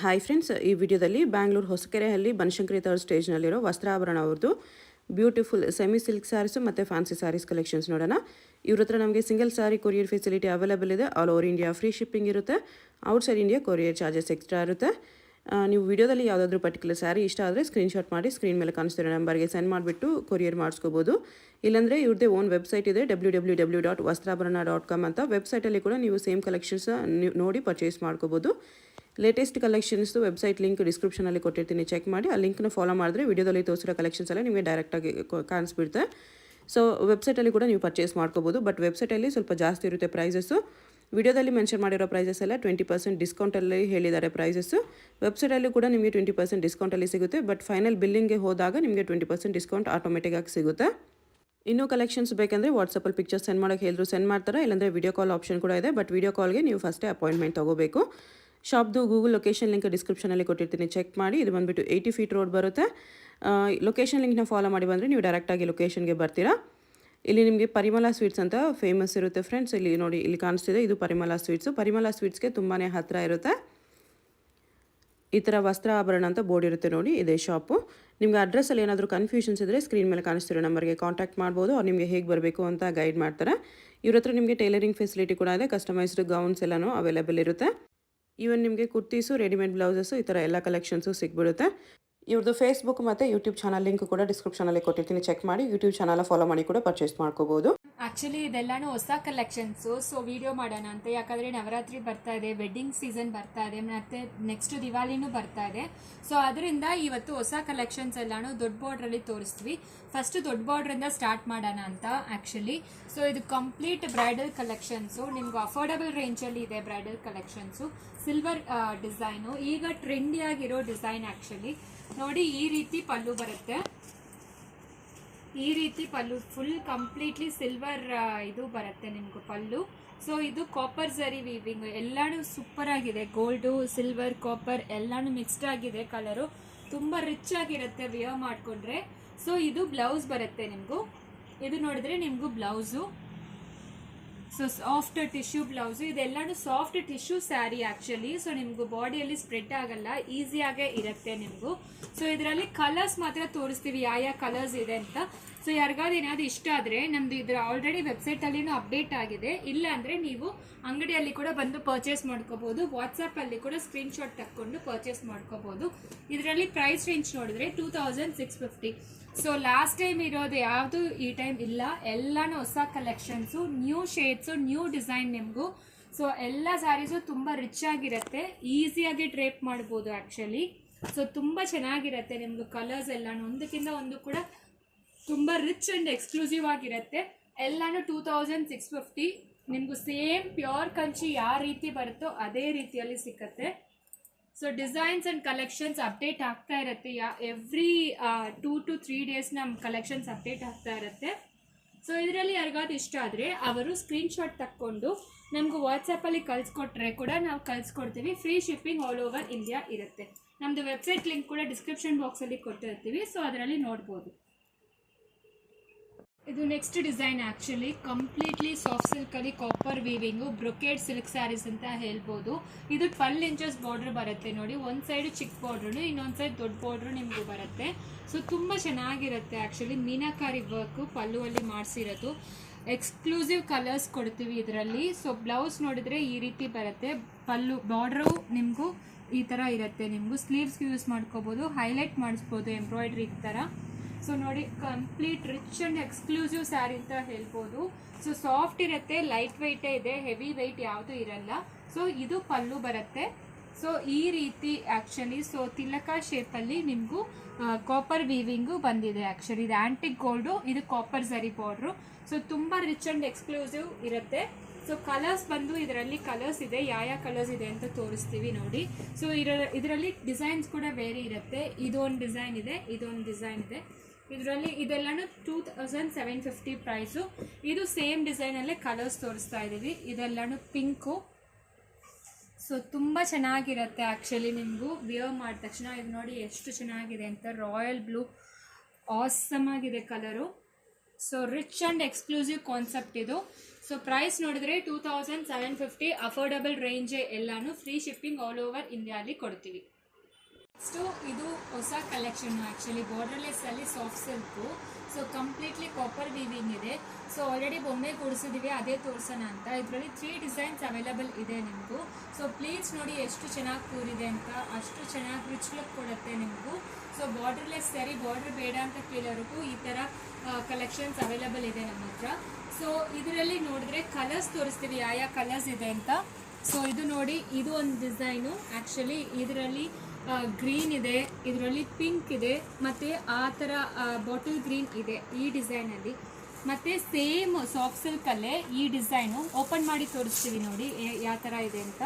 Hi friends, ಈ ವಿಡಿಯೋದಲ್ಲಿ Bangalore Hosakerehalli Banashankari third ಸ್ಟೇಜ್ನಲ್ಲಿರೋ ವಸ್ತ್ರಾಭರಣ ಅವ್ರದ್ದು ಬ್ಯೂಟಿಫುಲ್ ಸೆಮಿ ಸಿಲ್ಕ್ ಸ್ಯಾರೀಸು ಮತ್ತು ಫ್ಯಾನ್ಸಿ ಸ್ಯಾರೀಸ್ ಕಲೆಕ್ಷನ್ಸ್ ನೋಡೋಣ. ಇವ್ರ ಹತ್ರ ನಮಗೆ single sari courier facility available ಇದೆ. All over India free shipping ಇರುತ್ತೆ. Outside India courier charges extra ಇರುತ್ತೆ. ನೀವು ವಿಡಿಯೋದಲ್ಲಿ ಯಾವುದಾದ್ರೂ ಪರ್ಟಿಕ್ಯುಲರ್ ಸ್ಯಾರಿ ಇಷ್ಟ ಆದರೆ ಸ್ಕ್ರೀನ್ಶಾಟ್ ಮಾಡಿ ಸ್ಕ್ರೀನ್ ಮೇಲೆ ಕಾಣಿಸ್ತಿರೋ ನಂಬರ್ಗೆ ಸೆಂಡ್ ಮಾಡಿಬಿಟ್ಟು ಕೊರಿಯರ್ ಮಾಡಿಸ್ಕೋಬೋದು. ಇಲ್ಲಾಂದರೆ ಇವ್ರದ್ದೇ ಓನ್ ವೆಬ್ಸೈಟ್ ಇದೆ www.vastrabharana.com ಅಂತ. ವೆಬ್ಸೈಟಲ್ಲಿ ಕೂಡ ನೀವು ಸೇಮ್ ಕಲೆಕ್ಷನ್ಸ್ ನೋಡಿ ಪರ್ಚೇಸ್ ಮಾಡ್ಕೋಬೋದು. ಲೇಟೆಸ್ಟ್ ಕಲೆಕ್ಷನ್ಸ್ ವೆಬ್ಸೈಟ್ ಲಿಂಕ್ ಡಿಸ್ಕ್ರಿಪ್ಷನಲ್ಲಿ ಕೊಟ್ಟಿರ್ತೀನಿ, ಚೆಕ್ ಮಾಡಿ. ಆ ಲಿಂಕ್ನ ಫಾಲೋ ಮಾಡಿದ್ರೆ ವಿಡಿಯೋದಲ್ಲಿ ತೋರಿಸಿರೋ ಕಲೆಕ್ಷನ್ಸ್ ಎಲ್ಲ ನಿಮಗೆ ಡೈರೆಕ್ಟಾಗಿ ಕಾಣಿಸ್ಬಿಡುತ್ತೆ. ಸೊ ವೆಬ್ಸೈಟಲ್ಲಿ ಕೂಡ ನೀವು ಪರ್ಚೇಸ್ ಮಾಡ್ಕೋಬೋದು. ಬಟ್ ವೆಬ್ಸೈಟಲ್ಲಿ ಸ್ವಲ್ಪ ಜಾಸ್ತಿ ಇರುತ್ತೆ ಪ್ರೈಸಸ್ಸು. ವಿಡಿಯೋದಲ್ಲಿ ಮೆನ್ಷನ್ ಮಾಡಿರೋ ಪ್ರೈಸಸ್ ಎಲ್ಲ 20% ಡಿಸ್ಕೌಂಟಲ್ಲಿ ಹೇಳಿದ್ದಾರೆ ಪ್ರೈಸಸ್ಸು. ವೆಬ್ಸೈಟಲ್ಲಿ ಕೂಡ ನಿಮಗೆ 20% ಡಿಸ್ಕೌಂಟಲ್ಲಿ ಸಿಗುತ್ತೆ. ಬಟ್ ಫೈನಲ್ ಬಿಲ್ಲಿಂಗ್ಗೆ ಹೋದಾಗ ನಿಮಗೆ 20% ಡಿಸ್ಕೌಂಟ್ ಆಟೋಮೆಟಿಕ್ಕಾಗಿ ಸಿಗುತ್ತೆ. ಇನ್ನೂ ಕಲೆಕ್ಷನ್ಸ್ ಬೇಕಂದರೆ ವಾಟ್ಸಪ್ಪಲ್ಲಿ ಪಿಕ್ಚರ್ಸ್ ಸೆಂಡ್ ಮಾಡೋಕ್ಕೆ ಹೇಳಿದ್ರು ಸೆಂಡ್ ಮಾಡ್ತಾರೆ. ಇಲ್ಲಾಂದರೆ ವಿಡಿಯೋ ಕಾಲ್ ಆಪ್ಷನ್ ಕೂಡ ಇದೆ. ಬಟ್ ವಿಡಿಯೋ ಕಾಲ್ಗೆ ನೀವು ಫಸ್ಟೇ ಅಪಾಯಿಂಟ್ಮೆಂಟ್ ತೊಗೋಬೇಕು. ಶಾಪ್ದು ಗೂಗಲ್ ಲೊಕೇಶನ್ ಲಿಂಕ್ ಡಿಸ್ಕ್ರಿಪ್ಷನಲ್ಲಿ ಕೊಟ್ಟಿರ್ತೀನಿ, ಚೆಕ್ ಮಾಡಿ. ಇದು ಬಂದುಬಿಟ್ಟು 80 ಫೀಟ್ ರೋಡ್ ಬರುತ್ತೆ. ಲೊಕೇಶನ್ ಲಿಂಕ್ನ ಫಾಲೋ ಮಾಡಿ ಬಂದರೆ ನೀವು ಡೈರೆಕ್ಟಾಗಿ ಲೊಕೇಶನ್ಗೆ ಬರ್ತೀರಾ. ಇಲ್ಲಿ ನಿಮಗೆ ಪರಿಮಳ ಸ್ವೀಟ್ಸ್ ಅಂತ ಫೇಮಸ್ ಇರುತ್ತೆ ಫ್ರೆಂಡ್ಸ್. ಇಲ್ಲಿ ನೋಡಿ, ಇಲ್ಲಿ ಕಾಣಿಸ್ತಿದೆ, ಇದು ಪರಿಮಳ ಸ್ವೀಟ್ಸು. ಪರಿಮಳ ಸ್ವೀಟ್ಸ್ಗೆ ತುಂಬಾ ಹತ್ತಿರ ಇರುತ್ತೆ. ಈ ಥರ ವಸ್ತ್ರ ಆಭರಣ ಅಂತ ಬೋರ್ಡ್ ಇರುತ್ತೆ ನೋಡಿ, ಇದೇ ಶಾಪು. ನಿಮ್ಗೆ ಅಡ್ರೆಸ್ಸಲ್ಲಿ ಏನಾದರೂ ಕನ್ಫ್ಯೂಷನ್ಸ್ ಇದ್ದರೆ ಸ್ಕ್ರೀನ್ ಮೇಲೆ ಕಾಣಿಸ್ತಿರೋ ನಂಬರ್ಗೆ ಕಾಂಟ್ಯಾಕ್ಟ್ ಮಾಡ್ಬೋದು. ಅವ್ರು ನಿಮಗೆ ಹೇಗೆ ಬರಬೇಕು ಅಂತ ಗೈಡ್ ಮಾಡ್ತಾರೆ. ಇವ್ರ ಹತ್ರ ನಿಮಗೆ ಟೈಲರಿಂಗ್ ಫೆಸಿಲಿಟಿ ಕೂಡ ಇದೆ. ಕಸ್ಟಮೈಸ್ಡ್ ಗೌನ್ಸ್ ಎಲ್ಲನೂ ಅವೈಲೇಬಲ್ ಇರುತ್ತೆ. ಈವನ್ ನಿಮಗೆ ಕುರ್ತೀಸು, ರೆಡಿಮೇಡ್ ಬ್ಲೌಸಸ್ಸು, ಈ ಥರ ಎಲ್ಲ ಕಲೆಕ್ಷನ್ಸು ಸಿಗ್ಬಿಡುತ್ತೆ. ಇವ್ರದ್ದು ಫೇಸ್ಬುಕ್ ಮತ್ತು ಯೂಟ್ಯೂಬ್ ಚಾನಲ್ ಲಿಂಕ್ ಕೂಡ ಡಿಸ್ಕ್ರಿಪ್ಷನಲ್ಲಿ ಕೊಟ್ಟಿರ್ತೀನಿ, ಚೆಕ್ ಮಾಡಿ. ಯೂಟ್ಯೂಬ್ ಚಾನಲ್ ಫಾಲೋ ಮಾಡಿ ಕೂಡ ಪರ್ಚೇಸ್ ಮಾಡ್ಕೋಬೋದು. ಆಕ್ಚುಲಿ ಇದೆಲ್ಲಾನು ಹೊಸ ಕಲೆಕ್ಷನ್ಸು. ಸೊ ವಿಡಿಯೋ ಮಾಡೋಣ ಅಂತ, ಯಾಕಂದರೆ ನವರಾತ್ರಿ ಬರ್ತಾ ಇದೆ, ವೆಡ್ಡಿಂಗ್ ಸೀಸನ್ ಬರ್ತಾ ಇದೆ, ಮತ್ತು ನೆಕ್ಸ್ಟ್ ದಿವಾಲಿನೂ ಬರ್ತಾ ಇದೆ. ಸೊ ಅದರಿಂದ ಇವತ್ತು ಹೊಸ ಕಲೆಕ್ಷನ್ಸ್ ಎಲ್ಲಾನು ದೊಡ್ಡ ಬಾರ್ಡ್ರಲ್ಲಿ ತೋರಿಸ್ತೀವಿ. ಫಸ್ಟ್ ದೊಡ್ಡ ಬಾರ್ಡ್ರಿಂದ ಸ್ಟಾರ್ಟ್ ಮಾಡೋಣ ಅಂತ ಆ್ಯಕ್ಚುಲಿ. ಸೊ ಇದು ಕಂಪ್ಲೀಟ್ ಬ್ರೈಡಲ್ ಕಲೆಕ್ಷನ್ಸು. ನಿಮ್ಗೆ ಅಫೋರ್ಡಬಲ್ ರೇಂಜಲ್ಲಿ ಇದೆ ಬ್ರೈಡಲ್ ಕಲೆಕ್ಷನ್ಸು. ಸಿಲ್ವರ್ ಡಿಸೈನು, ಈಗ ಟ್ರೆಂಡಿಯಾಗಿರೋ ಡಿಸೈನ್ ಆ್ಯಕ್ಚುಲಿ. ನೋಡಿ, ಈ ರೀತಿ ಪಲ್ಲು ಬರುತ್ತೆ. ಈ ರೀತಿ ಪಲ್ಲು ಫುಲ್ ಕಂಪ್ಲೀಟ್ಲಿ ಸಿಲ್ವರ್ ಇದು ಬರುತ್ತೆ ನಿಮ್ಗೆ ಪಲ್ಲು. ಸೊ ಇದು ಕಾಪರ್ ಝರಿ ವೀವಿಂಗ್, ಎಲ್ಲಾನು ಸೂಪರ್ ಆಗಿದೆ. ಗೋಲ್ಡು, ಸಿಲ್ವರ್, ಕಾಪರ್ ಎಲ್ಲಾನು ಮಿಕ್ಸ್ಡ್ ಆಗಿದೆ. ಕಲರು ತುಂಬ ರಿಚ್ ಆಗಿರುತ್ತೆ ವಿಯರ್ ಮಾಡಿಕೊಂಡ್ರೆ. ಸೊ ಇದು ಬ್ಲೌಸ್ ಬರುತ್ತೆ ನಿಮಗೂ. ಇದು ನೋಡಿದ್ರೆ ನಿಮಗೂ blouse. So soft tissue blouse. ಇದೆಲ್ಲಾನು soft tissue sari actually. So ನಿಮಗೂ ಬಾಡಿಯಲ್ಲಿ ಸ್ಪ್ರೆಡ್ ಆಗಲ್ಲ, ಈಸಿಯಾಗೇ ಇರುತ್ತೆ ನಿಮಗೂ. ಸೊ ಇದರಲ್ಲಿ ಕಲರ್ಸ್ ಮಾತ್ರ ತೋರಿಸ್ತೀವಿ, ಯಾವ ಕಲರ್ಸ್ ಇದೆ ಅಂತ. ಸೊ ಯಾರಿಗಾದ್ರು ಏನಾದ್ರು ಇಷ್ಟ ಆದರೆ ನಮ್ಮದು ಇದರ ಆಲ್ರೆಡಿ ವೆಬ್ಸೈಟಲ್ಲಿನೂ ಅಪ್ಡೇಟ್ ಆಗಿದೆ. ಇಲ್ಲ ಅಂದರೆ ನೀವು ಅಂಗಡಿಯಲ್ಲಿ ಕೂಡ ಬಂದು ಪರ್ಚೇಸ್ ಮಾಡ್ಕೋಬೋದು. ವಾಟ್ಸಪ್ಪಲ್ಲಿ ಕೂಡ ಸ್ಕ್ರೀನ್ಶಾಟ್ ತಕ್ಕೊಂಡು ಪರ್ಚೇಸ್ ಮಾಡ್ಕೋಬೋದು. ಇದರಲ್ಲಿ ಪ್ರೈಸ್ ರೇಂಜ್ ನೋಡಿದ್ರೆ 2650. ಸೊ ಲಾಸ್ಟ್ ಟೈಮ್ ಇರೋದು ಯಾವುದು ಈ ಟೈಮ್ ಇಲ್ಲ. ಎಲ್ಲಾನು ಹೊಸ collections, new shades, new design ನಿಮಗೂ. ಸೊ ಎಲ್ಲ ಸ್ಯಾರೀಸು ತುಂಬ ರಿಚ್ ಆಗಿರುತ್ತೆ, ಈಸಿಯಾಗಿ ಡ್ರೇಪ್ ಮಾಡ್ಬೋದು ಆ್ಯಕ್ಚುಲಿ. ಸೊ ತುಂಬ ಚೆನ್ನಾಗಿರುತ್ತೆ ನಿಮ್ಗೆ. ಕಲರ್ಸ್ ಎಲ್ಲಾನು ಒಂದಕ್ಕಿಂತ ಒಂದು ಕೂಡ ತುಂಬ ರಿಚ್ ಆ್ಯಂಡ್ ಎಕ್ಸ್ಕ್ಲೂಸಿವ್ ಆಗಿರುತ್ತೆ. ಎಲ್ಲಾನು 2650. ನಿಮಗೂ ಸೇಮ್ ಪ್ಯೂರ್ ಕಂಚಿ ಯಾವ ರೀತಿ ಬರುತ್ತೋ ಅದೇ ರೀತಿಯಲ್ಲಿ ಸಿಕ್ಕತ್ತೆ. So designs and collections update ಆಗ್ತಾ ಇರುತ್ತೆ. ಎವ್ರಿ 2 to 3 ಡೇಸ್ ನಮ್ಮ ಕಲೆಕ್ಷನ್ಸ್ ಅಪ್ಡೇಟ್ ಆಗ್ತಾ ಇರುತ್ತೆ. ಸೊ ಇದರಲ್ಲಿ ಯಾರಿಗಾದ್ರು ಇಷ್ಟ ಆದರೆ ಅವರು ಸ್ಕ್ರೀನ್ಶಾಟ್ ತಕ್ಕೊಂಡು ನಮಗೂ ವಾಟ್ಸಪ್ಪಲ್ಲಿ ಕಳಿಸ್ಕೊಟ್ರೆ ಕೂಡ ನಾವು ಕಳಿಸ್ಕೊಡ್ತೀವಿ. Free shipping all over India ಇರುತ್ತೆ. ನಮ್ಮದು ವೆಬ್ಸೈಟ್ ಲಿಂಕ್ ಕೂಡ ಡಿಸ್ಕ್ರಿಪ್ಷನ್ ಬಾಕ್ಸಲ್ಲಿ ಕೊಟ್ಟಿರ್ತೀವಿ. ಸೊ ಅದರಲ್ಲಿ ನೋಡ್ಬೋದು. ಇದು next design actually. Completely soft ಸಿಲ್ಕಲ್ಲಿ copper weaving, brocade silk saris ಅಂತ ಹೇಳ್ಬೋದು. ಇದು 12 ಇಂಚಸ್ ಬಾರ್ಡ್ರ್ ಬರುತ್ತೆ ನೋಡಿ. ಒಂದು ಸೈಡು ಚಿಕ್ಕ ಬಾರ್ಡ್ರು, ಇನ್ನೊಂದು ಸೈಡ್ ದೊಡ್ಡ ಬಾರ್ಡ್ರು ನಿಮಗೂ ಬರುತ್ತೆ. ಸೊ ತುಂಬ ಚೆನ್ನಾಗಿರುತ್ತೆ ಆ್ಯಕ್ಚುಲಿ. ಮೀನಾಕಾರಿ ವರ್ಕು ಪಲ್ಲುವಲ್ಲಿ ಮಾಡಿಸಿರೋದು. ಎಕ್ಸ್ಕ್ಲೂಸಿವ್ ಕಲರ್ಸ್ ಕೊಡ್ತೀವಿ ಇದರಲ್ಲಿ. ಸೊ ಬ್ಲೌಸ್ ನೋಡಿದರೆ ಈ ರೀತಿ ಬರುತ್ತೆ. ಪಲ್ಲು ಬಾರ್ಡ್ರು ನಿಮಗೂ ಈ ಥರ ಇರುತ್ತೆ. ನಿಮಗೂ ಸ್ಲೀವ್ಸ್ಗೆ ಯೂಸ್ ಮಾಡ್ಕೋಬೋದು, ಹೈಲೈಟ್ ಮಾಡಿಸ್ಬೋದು ಎಂಬ್ರಾಯ್ಡ್ರಿ ಥರ. ಸೊ ನೋಡಿ, complete rich and exclusive sari ಅಂತ ಹೇಳ್ಬೋದು. ಸೊ ಸಾಫ್ಟ್ ಇರುತ್ತೆ, ಲೈಟ್ ವೆಯ್ಟೇ ಇದೆ, ಹೆವಿ ವೆಯ್ಟ್ ಯಾವುದೂ ಇರಲ್ಲ. ಸೊ ಇದು ಪಲ್ಲು ಬರುತ್ತೆ. ಸೊ ಈ ರೀತಿ ಆ್ಯಕ್ಚುಲಿ. ಸೊ ತಿಲಕ ಶೇಪಲ್ಲಿ ನಿಮಗೂ ಕಾಪರ್ ವೀವಿಂಗು ಬಂದಿದೆ ಆ್ಯಕ್ಚುಲಿ. ಇದು ಆ್ಯಂಟಿಕ್ ಗೋಲ್ಡು, ಇದು ಕಾಪರ್ ಝರಿ ಬಾರ್ಡ್ರು. ಸೊ ತುಂಬ ರಿಚ್ ಆ್ಯಂಡ್ ಎಕ್ಸ್ಕ್ಲೂಸಿವ್ ಇರುತ್ತೆ. ಸೊ ಕಲರ್ಸ್ ಬಂದು ಇದರಲ್ಲಿ ಕಲರ್ಸ್ ಇದೆ, ಯಾವ ಕಲರ್ಸ್ ಇದೆ ಅಂತ ತೋರಿಸ್ತೀವಿ ನೋಡಿ. ಸೊ ಇದರಲ್ಲಿ ಡಿಸೈನ್ಸ್ ಕೂಡ ಬೇರೆ ಇರುತ್ತೆ. ಇದೊಂದು ಡಿಸೈನ್ ಇದೆ, ಇದೊಂದು ಡಿಸೈನ್ ಇದೆ. ಇದರಲ್ಲಿ ಇದೆಲ್ಲನೂ 2750 ಪ್ರೈಸು. ಇದು ಸೇಮ್ ಡಿಸೈನಲ್ಲೇ ಕಲರ್ಸ್ ತೋರಿಸ್ತಾ ಇದ್ದೀವಿ. ಇದೆಲ್ಲನೂ ಪಿಂಕು. ಸೊ ತುಂಬ ಚೆನ್ನಾಗಿರುತ್ತೆ ಆ್ಯಕ್ಚುಲಿ. ನಿಮಗೂ ವಿಯರ್ ಮಾಡಿದ ತಕ್ಷಣ ಇದು ನೋಡಿ ಎಷ್ಟು ಚೆನ್ನಾಗಿದೆ ಅಂತ. ರಾಯಲ್ ಬ್ಲೂ ಆಸಮ್ ಆಗಿದೆ colour. So rich and exclusive concept ಇದು. ಸೊ ಸೊ ಪ್ರೈಸ್ ನೋಡಿದ್ರೆ 2750 ಅಫೋರ್ಡಬಲ್ ರೇಂಜ್ ಎಲ್ಲಾನು, ಫ್ರೀ ಶಿಪ್ಪಿಂಗ್ ಆಲ್ ಓವರ್ ಇಂಡಿಯಾಲಿ ಕೊಡ್ತೀವಿ. ನೆಕ್ಸ್ಟು ಇದು ಹೊಸ ಕಲೆಕ್ಷನ್, ಆ್ಯಕ್ಚುಲಿ ಬಾರ್ಡರ್ಲೆಸ್ ಅಲ್ಲಿ soft silk. So completely copper weaving ಇದೆ. ಸೊ ಆಲ್ರೆಡಿ ಬೊಮ್ಮೆ ಕೂಡಿಸಿದ್ದೀವಿ, ಅದೇ ತೋರಿಸೋಣ ಅಂತ. ಇದರಲ್ಲಿ 3 ಡಿಸೈನ್ಸ್ ಅವೈಲಬಲ್ ಇದೆ ನಿಮಗೂ. ಸೊ ಪ್ಲೀಟ್ಸ್ ನೋಡಿ ಎಷ್ಟು ಚೆನ್ನಾಗಿ ಕೂರಿದೆ ಅಂತ, ಅಷ್ಟು ಚೆನ್ನಾಗಿ ರಿಚ್ ಲುಕ್ ಕೊಡುತ್ತೆ ನಿಮಗೂ. ಸೊ ಬಾರ್ಡರ್ಲೆಸ್ ಸ್ಯಾರಿ, ಬಾರ್ಡರ್ ಬೇಡ ಅಂತ ಕೇಳೋರಿಗೂ ಈ ಥರ ಕಲೆಕ್ಷನ್ಸ್ ಅವೈಲಬಲ್ ಇದೆ ನಮ್ಮ ಹತ್ರ. ಸೊ ಇದರಲ್ಲಿ ನೋಡಿದ್ರೆ ಕಲರ್ಸ್ ತೋರಿಸ್ತೀವಿ, ಯಾವ ಕಲರ್ಸ್ ಇದೆ ಅಂತ. ಸೊ ಇದು ನೋಡಿ, ಇದು ಒಂದು ಡಿಸೈನು. ಆ್ಯಕ್ಚುಲಿ ಇದರಲ್ಲಿ ಗ್ರೀನ್ ಇದೆ, ಇದರಲ್ಲಿ ಪಿಂಕ್ ಇದೆ, ಮತ್ತು ಆ ಥರ ಬಾಟಲ್ ಗ್ರೀನ್ ಇದೆ ಈ ಡಿಸೈನಲ್ಲಿ. ಮತ್ತು ಸೇಮ್ ಸಾಫ್ಟ್ ಸಿಲ್ಕಲ್ಲೇ ಈ ಡಿಸೈನು ಓಪನ್ ಮಾಡಿ ತೋರಿಸ್ತೀವಿ ನೋಡಿ ಯಾವ ಥರ ಇದೆ ಅಂತ.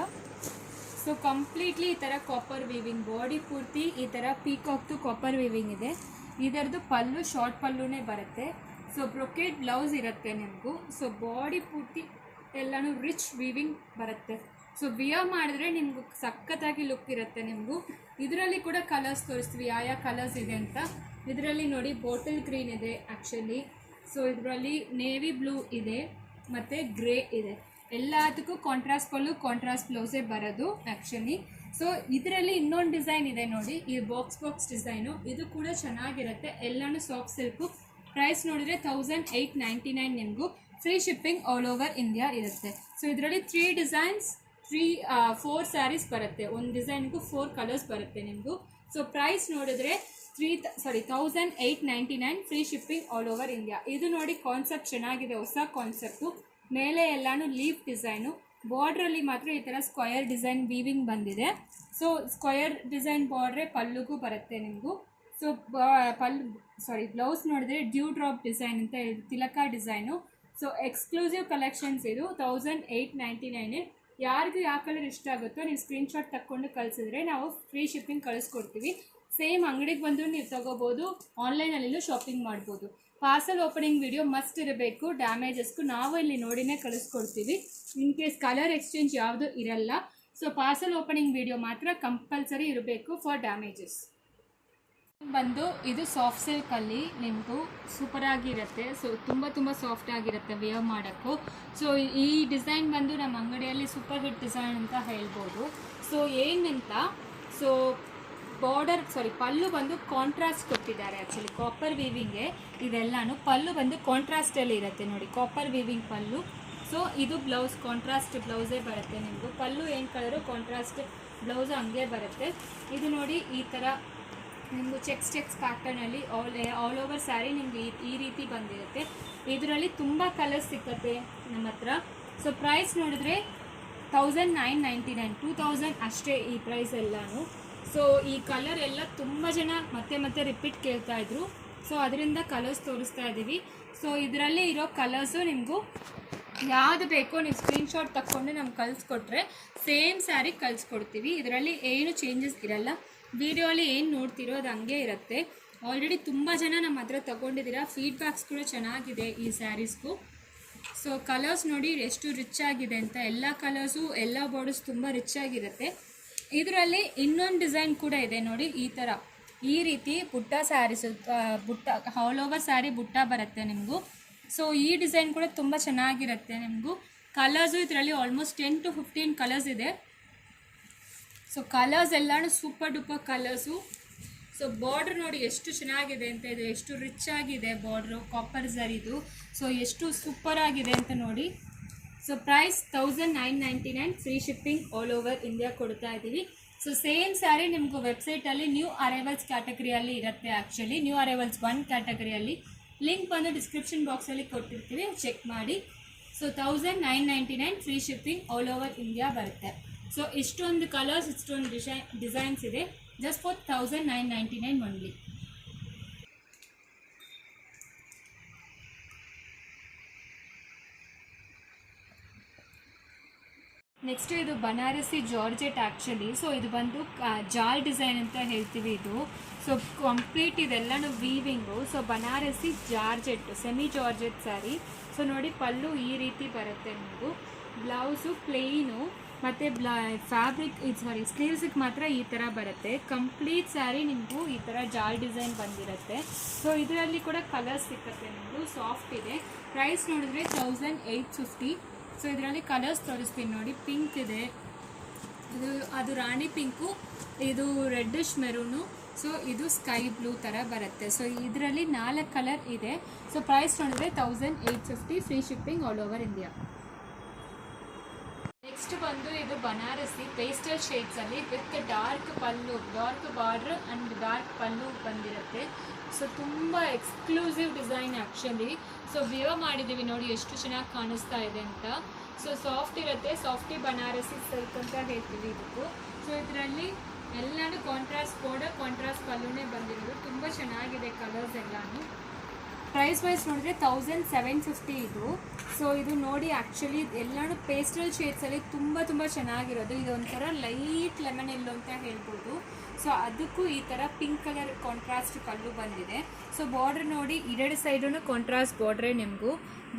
ಸೊ ಕಂಪ್ಲೀಟ್ಲಿ ಈ ಥರ ಕಾಪರ್ ವೀವಿಂಗ್, ಬಾಡಿ ಪೂರ್ತಿ ಈ ಥರ ಪೀಕಾಕ್ದು ಕಾಪರ್ ವೀವಿಂಗ್ ಇದೆ. ಇದರದ್ದು ಪಲ್ಲು ಶಾರ್ಟ್ ಪಲ್ಲುನೇ ಬರುತ್ತೆ. ಸೊ ಬ್ರೊಕೇಟ್ ಬ್ಲೌಸ್ ಇರುತ್ತೆ ನಿಮಗೂ. ಸೊ ಬಾಡಿ ಪೂರ್ತಿ ಎಲ್ಲನೂ ರಿಚ್ ವೀವಿಂಗ್ ಬರುತ್ತೆ. ಸೊ ವಿಯರ್ ಮಾಡಿದ್ರೆ ನಿಮ್ಗೆ ಸಖತ್ತಾಗಿ ಲುಕ್ ಇರುತ್ತೆ ನಿಮಗೂ. ಇದರಲ್ಲಿ ಕೂಡ ಕಲರ್ಸ್ ತೋರಿಸ್ತೀವಿ, ಯಾವ ಕಲರ್ಸ್ ಇದೆ ಅಂತ. ಇದರಲ್ಲಿ ನೋಡಿ ಬಾಟಲ್ ಗ್ರೀನ್ ಇದೆ ಆ್ಯಕ್ಚುಲಿ. ಸೊ ಇದರಲ್ಲಿ ನೇವಿ ಬ್ಲೂ ಇದೆ ಮತ್ತು ಗ್ರೇ ಇದೆ. ಎಲ್ಲದಕ್ಕೂ ಕಾಂಟ್ರಾಸ್ಟ್ ಪಲ್ಲು, ಕಾಂಟ್ರಾಸ್ಟ್ ಬ್ಲೌಸೇ ಬರೋದು ಆ್ಯಕ್ಚುಲಿ. ಸೊ ಇದರಲ್ಲಿ ಇನ್ನೊಂದು ಡಿಸೈನ್ ಇದೆ ನೋಡಿ, ಈ ಬಾಕ್ಸ್ ಡಿಸೈನು. ಇದು ಕೂಡ ಚೆನ್ನಾಗಿರುತ್ತೆ, ಎಲ್ಲನೂ ಸಾಫ್ಟ್ ಸಿಲ್ಕು. ಪ್ರೈಸ್ ನೋಡಿದರೆ 1899 ನಿಮಗೂ, free shipping all over India ಇರುತ್ತೆ. ಸೊ ಇದರಲ್ಲಿ 3 ಡಿಸೈನ್ಸ್, 4 ಸ್ಯಾರೀಸ್ ಬರುತ್ತೆ. ಒಂದು ಡಿಸೈನ್ಗೂ 4 ಕಲರ್ಸ್ ಬರುತ್ತೆ ನಿಮಗೂ. ಸೊ ಪ್ರೈಸ್ ನೋಡಿದ್ರೆ 1899, free shipping all over India. ಇದು ನೋಡಿ ಕಾನ್ಸೆಪ್ಟ್ ಚೆನ್ನಾಗಿದೆ, ಹೊಸ ಕಾನ್ಸೆಪ್ಟು. ಮೇಲೆ ಎಲ್ಲಾನು ಲೀಫ್ ಡಿಸೈನು, ಬಾರ್ಡ್ರಲ್ಲಿ ಮಾತ್ರ ಈ ಥರ ಸ್ಕ್ವಯರ್ ಡಿಸೈನ್ ವೀವಿಂಗ್ ಬಂದಿದೆ. ಸೊ ಸ್ಕ್ವಯರ್ ಡಿಸೈನ್ ಬಾರ್ಡ್ರೆ ಪಲ್ಲುಗೂ ಬರುತ್ತೆ ನಿಮಗೂ. ಸೊ ಬ್ಲೌಸ್ ನೋಡಿದ್ರೆ ಡ್ಯೂ ಡ್ರಾಪ್ ಡಿಸೈನ್ ಅಂತ ತಿಲಕ ಡಿಸೈನು. ಸೊ ಎಕ್ಸ್ಕ್ಲೂಸಿವ್ ಕಲೆಕ್ಷನ್ಸ್ ಇದು, 1899. ಯಾರಿಗೂ ಯಾವ ಕಲರ್ ಇಷ್ಟ ಆಗುತ್ತೋ ನೀವು ಸ್ಕ್ರೀನ್ಶಾಟ್ ತಕ್ಕೊಂಡು ಕಳಿಸಿದ್ರೆ ನಾವು ಫ್ರೀ ಶಿಪ್ಪಿಂಗ್ ಕಳಿಸ್ಕೊಡ್ತೀವಿ. ಸೇಮ್ ಅಂಗಡಿಗೆ ಬಂದರೂ ನೀವು ತೊಗೋಬೋದು, ಆನ್ಲೈನಲ್ಲೂ ಶಾಪಿಂಗ್ ಮಾಡ್ಬೋದು. ಪಾರ್ಸಲ್ ಓಪನಿಂಗ್ ವಿಡಿಯೋ ಮಸ್ಟ್ ಇರಬೇಕು, ಡ್ಯಾಮೇಜಸ್ಗೂ ನಾವು ಇಲ್ಲಿ ನೋಡಿನೇ ಕಳಿಸ್ಕೊಡ್ತೀವಿ. ಇನ್ ಕೇಸ್ ಕಲರ್ ಎಕ್ಸ್ಚೇಂಜ್ ಯಾವುದೂ ಇರಲ್ಲ. ಸೊ ಪಾರ್ಸಲ್ ಓಪನಿಂಗ್ ವಿಡಿಯೋ ಮಾತ್ರ ಕಂಪಲ್ಸರಿ ಇರಬೇಕು ಫಾರ್ ಡ್ಯಾಮೇಜಸ್. ಬಂದು ಇದು ಸಾಫ್ಟ್ ಸಿಲ್ಕಲ್ಲಿ ನಿಮಗೂ ಸೂಪರಾಗಿರುತ್ತೆ. ಸೊ ತುಂಬ ಸಾಫ್ಟ್ ಆಗಿರುತ್ತೆ ವೇರ್ ಮಾಡೋಕ್ಕೂ. ಸೊ ಈ ಡಿಸೈನ್ ಬಂದು ನಮ್ಮ ಅಂಗಡಿಯಲ್ಲಿ ಸೂಪರ್ ಹಿಟ್ ಡಿಸೈನ್ ಅಂತ ಹೇಳ್ಬೋದು. ಸೊ ಏನಂತ, ಸೊ ಪಲ್ಲು ಬಂದು ಕಾಂಟ್ರಾಸ್ಟ್ ಕೊಟ್ಟಿದ್ದಾರೆ ಆ್ಯಕ್ಚುಲಿ, ಕಾಪರ್ ವೀವಿಂಗ್ಗೆ ಇದೆಲ್ಲಾನು. ಪಲ್ಲು ಬಂದು ಕಾಂಟ್ರಾಸ್ಟಲ್ಲಿ ಇರುತ್ತೆ ನೋಡಿ, ಕಾಪರ್ ವೀವಿಂಗ್ ಪಲ್ಲು. ಸೊ ಇದು ಬ್ಲೌಸ್, ಕಾಂಟ್ರಾಸ್ಟ್ ಬ್ಲೌಸೇ ಬರುತ್ತೆ ನಿಮಗೂ. ಪಲ್ಲು ಏನು ಕಲರು, ಕಾಂಟ್ರಾಸ್ಟ್ ಬ್ಲೌಸು ಹಂಗೆ ಬರುತ್ತೆ. ಇದು ನೋಡಿ ಈ ಥರ ನಿಮಗೂ ಚೆಕ್ಸ್ ಪ್ಯಾಟರ್ನಲ್ಲಿ ಆಲ್ ಓವರ್ ಸ್ಯಾರಿ ನಿಮಗೆ ಈ ರೀತಿ ಬಂದಿರುತ್ತೆ. ಇದರಲ್ಲಿ ತುಂಬ ಕಲರ್ಸ್ ಸಿಕ್ಕತ್ತೆ ನಮ್ಮ ಹತ್ರ. ಸೊ ಪ್ರೈಸ್ ನೋಡಿದ್ರೆ 1999, 2000 ಅಷ್ಟೇ ಈ ಪ್ರೈಸ್ ಎಲ್ಲಾನು. ಸೊ ಈ ಕಲರ್ ಎಲ್ಲ ತುಂಬ ಜನ ಮತ್ತೆ ರಿಪೀಟ್ ಕೇಳ್ತಾ ಇದ್ರು. ಸೊ ಅದರಿಂದ ಕಲರ್ಸ್ ತೋರಿಸ್ತಾ ಇದ್ದೀವಿ. ಸೊ ಇದರಲ್ಲಿ ಇರೋ ಕಲರ್ಸು ನಿಮಗೂ ಯಾವುದು ಬೇಕೋ ನೀವು ಸ್ಕ್ರೀನ್ಶಾಟ್ ತಕ್ಕೊಂಡು ನಮ್ಗೆ ಕಳಿಸ್ಕೊಟ್ರೆ ಸೇಮ್ ಸ್ಯಾರಿ ಕಳಿಸ್ಕೊಡ್ತೀವಿ. ಇದರಲ್ಲಿ ಏನು ಚೇಂಜಸ್ ಇರಲ್ಲ. ವಿಡಿಯೋಲಿ ಏನು ನೋಡ್ತಿರೋ ಅದು ಹಂಗೆ ಇರುತ್ತೆ. ಆಲ್ರೆಡಿ ತುಂಬ ಜನ ನಮ್ಮ ಹತ್ರ ತೊಗೊಂಡಿದ್ದೀರಾ, ಫೀಡ್ಬ್ಯಾಕ್ಸ್ ಕೂಡ ಚೆನ್ನಾಗಿದೆ ಈ ಸ್ಯಾರೀಸ್ಗೂ. ಸೊ ಕಲರ್ಸ್ ನೋಡಿ ಎಷ್ಟು ರಿಚ್ ಆಗಿದೆ ಅಂತ. ಎಲ್ಲ ಕಲರ್ಸು, ಎಲ್ಲ ಬಾರ್ಡರ್ಸ್ ತುಂಬ ರಿಚ್ ಆಗಿರುತ್ತೆ. ಇದರಲ್ಲಿ ಇನ್ನೊಂದು ಡಿಸೈನ್ ಕೂಡ ಇದೆ ನೋಡಿ, ಈ ರೀತಿ ಬುಟ್ಟ ಸ್ಯಾರೀಸು, ಆಲ್ ಓವರ್ ಸ್ಯಾರಿ ಬುಟ್ಟ ಬರುತ್ತೆ ನಿಮಗೂ. ಸೊ ಈ ಡಿಸೈನ್ ಕೂಡ ತುಂಬ ಚೆನ್ನಾಗಿರುತ್ತೆ ನಿಮಗೂ. ಕಲರ್ಸು ಇದರಲ್ಲಿ ಆಲ್ಮೋಸ್ಟ್ 10 to 15 ಕಲರ್ಸ್ ಇದೆ. ಸೊ ಕಲರ್ಸ್ ಎಲ್ಲಾನು super duper colours. So border ನೋಡಿ ಎಷ್ಟು ಚೆನ್ನಾಗಿದೆ ಅಂತ, ಇದು ಎಷ್ಟು ರಿಚ್ ಆಗಿದೆ ಬಾರ್ಡ್ರು, ಕಾಪರ್ ಝರಿದು. ಸೊ ಎಷ್ಟು ಸೂಪರ್ ಆಗಿದೆ ಅಂತ ನೋಡಿ. So price 1999, free shipping all over India ಕೊಡ್ತಾ ಇದ್ದೀವಿ. ಸೊ ಸೇಮ್ ಸ್ಯಾರಿ ನಿಮಗೂ ವೆಬ್ಸೈಟಲ್ಲಿ ನ್ಯೂ ಅರೈವಲ್ಸ್ ಕ್ಯಾಟಗರಿಯಲ್ಲಿ ಇರುತ್ತೆ. ಆ್ಯಕ್ಚುಲಿ ನ್ಯೂ ಅರೈವಲ್ಸ್ 1 ಕ್ಯಾಟಗರಿಯಲ್ಲಿ ಲಿಂಕ್ ಬಂದು ಡಿಸ್ಕ್ರಿಪ್ಷನ್ ಬಾಕ್ಸಲ್ಲಿ ಕೊಟ್ಟಿರ್ತೀವಿ, ಚೆಕ್ ಮಾಡಿ. So 1999, free shipping all over India ಬರುತ್ತೆ. ಸೊ ಇಷ್ಟೊಂದು ಕಲರ್ಸ್, ಇಷ್ಟೊಂದು ಡಿಸೈನ್ಸ್ ಇದೆ, ಜಸ್ಟ್ ಫಾರ್ 1999 ಒನ್ಲಿ. ನೆಕ್ಸ್ಟ್ ಇದು ಬನಾರಸಿ ಜಾರ್ಜೆಟ್ ಆ್ಯಕ್ಚುಲಿ. ಸೊ ಇದು ಬಂದು ಜಾಲ್ ಡಿಸೈನ್ ಅಂತ ಹೇಳ್ತೀವಿ ಇದು. ಸೊ ಕಂಪ್ಲೀಟ್ ಇದೆಲ್ಲನೂ weaving. So Banarasi georgette, semi georgette sari. So ನೋಡಿ ಪಲ್ಲು ಈ ರೀತಿ ಬರುತ್ತೆ ನಿಮಗೂ. ಬ್ಲೌಸು ಪ್ಲೇನು ಮತ್ತು ಫ್ಯಾಬ್ರಿಕ್ ಸ್ಲೀವ್ಸಿಗೆ ಮಾತ್ರ ಈ ಥರ ಬರುತ್ತೆ. ಕಂಪ್ಲೀಟ್ ಸ್ಯಾರಿ ನಿಮಗೂ ಈ ಥರ ಜಾಲ್ ಡಿಸೈನ್ ಬಂದಿರುತ್ತೆ. ಸೊ ಇದರಲ್ಲಿ ಕೂಡ ಕಲರ್ಸ್ ಸಿಕ್ಕತ್ತೆ ನಿಮಗೂ, ಸಾಫ್ಟ್ ಇದೆ. ಪ್ರೈಸ್ ನೋಡಿದ್ರೆ 1850. ಸೊ ಇದರಲ್ಲಿ ಕಲರ್ಸ್ ತೋರಿಸ್ತೀನಿ ನೋಡಿ. ಪಿಂಕ್ ಇದೆ, ಅದು ರಾಣಿ ಪಿಂಕು, ಇದು ರೆಡ್ಡಿಶ್ ಮೆರೂನು, ಸೊ ಇದು ಸ್ಕೈ ಬ್ಲೂ ಥರ ಬರುತ್ತೆ. ಸೊ ಇದರಲ್ಲಿ 4 ಕಲರ್ ಇದೆ. ಸೊ ಪ್ರೈಸ್ ನೋಡಿದ್ರೆ 1850, free shipping all over India. Next ಬಂದು ಇದು ಬನಾರಸಿ ಪೇಸ್ಟಲ್ ಶೇಡ್ಸಲ್ಲಿ with dark pallu, dark border and dark pallu ಬಂದಿರುತ್ತೆ. ಸೊ ತುಂಬ exclusive design actually. So wear ಮಾಡಿದ್ದೀವಿ ನೋಡಿ ಎಷ್ಟು ಚೆನ್ನಾಗಿ ಕಾಣಿಸ್ತಾ ಇದೆ ಅಂತ. ಸೊ ಸಾಫ್ಟ್ ಇರುತ್ತೆ, ಸಾಫ್ಟಿ ಬನಾರಸಿ ಸಿಲ್ಕ್ ಅಂತ ಹೇಳ್ತೀವಿ ಇದಕ್ಕೂ. ಸೊ ಇದರಲ್ಲಿ ಎಲ್ಲನೂ ಕಾಂಟ್ರಾಸ್ಟ್ ಬಾರ್ಡರ್, ಕಾಂಟ್ರಾಸ್ಟ್ ಪಲ್ಲುನೇ ಬಂದಿರೋದು. ತುಂಬ ಚೆನ್ನಾಗಿದೆ ಕಲರ್ಸ್ ಎಲ್ಲನೂ. ಪ್ರೈಸ್ ವೈಸ್ ನೋಡಿದ್ರೆ 1750 ಇದು. ಸೊ ಇದು ನೋಡಿ ಆ್ಯಕ್ಚುಲಿ ಎಲ್ಲನೂ ಪೇಸ್ಟಲ್ ಶೇಡ್ಸಲ್ಲಿ ತುಂಬ ಚೆನ್ನಾಗಿರೋದು. ಇದೊಂಥರ ಲೈಟ್ ಲೆಮನ್ ಎಲ್ಲೋ ಅಂತ ಹೇಳ್ಬೋದು. ಸೊ ಅದಕ್ಕೂ ಈ ಥರ ಪಿಂಕ್ ಕಲರ್ ಕಾಂಟ್ರಾಸ್ಟ್ ಪಲ್ಲು ಬಂದಿದೆ. ಸೊ ಬಾರ್ಡ್ರ್ ನೋಡಿ, 2 ಸೈಡೂ ಕಾಂಟ್ರಾಸ್ಟ್ ಬಾರ್ಡ್ರೇ. ನಿಮಗೂ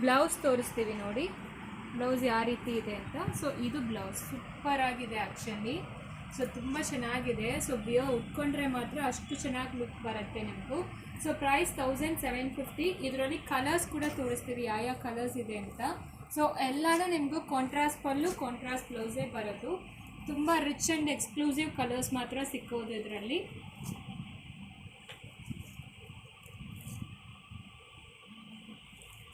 ಬ್ಲೌಸ್ ತೋರಿಸ್ತೀವಿ ನೋಡಿ, ಬ್ಲೌಸ್ ಯಾವ ರೀತಿ ಇದೆ ಅಂತ. ಸೊ ಇದು ಬ್ಲೌಸ್ ಸೂಪರ್ ಆಗಿದೆ ಆ್ಯಕ್ಚುಲಿ. ಸೊ ತುಂಬ ಚೆನ್ನಾಗಿದೆ. ಸೊ ಬಿಯರ್ ಉಟ್ಕೊಂಡ್ರೆ ಮಾತ್ರ ಅಷ್ಟು ಚೆನ್ನಾಗಿ ಲುಕ್ ಬರುತ್ತೆ ನಿಮಗೂ. So price 1750. ಇದರಲ್ಲಿ ಕಲರ್ಸ್ ಕೂಡ ತೋರಿಸ್ತೀವಿ ಯಾವ ಕಲರ್ಸ್ ಇದೆ ಅಂತ. ಸೊ ಎಲ್ಲನೂ ನಿಮಗೂ ಕಾಂಟ್ರಾಸ್ಟ್ ಪಲ್ಲು, ಕಾಂಟ್ರಾಸ್ಟ್ ಬ್ಲೌಸೇ ಬರೋದು. ತುಂಬ ರಿಚ್ ಆ್ಯಂಡ್ ಎಕ್ಸ್ಕ್ಲೂಸಿವ್ ಕಲರ್ಸ್ ಮಾತ್ರ ಸಿಕ್ಕೋದು ಇದರಲ್ಲಿ.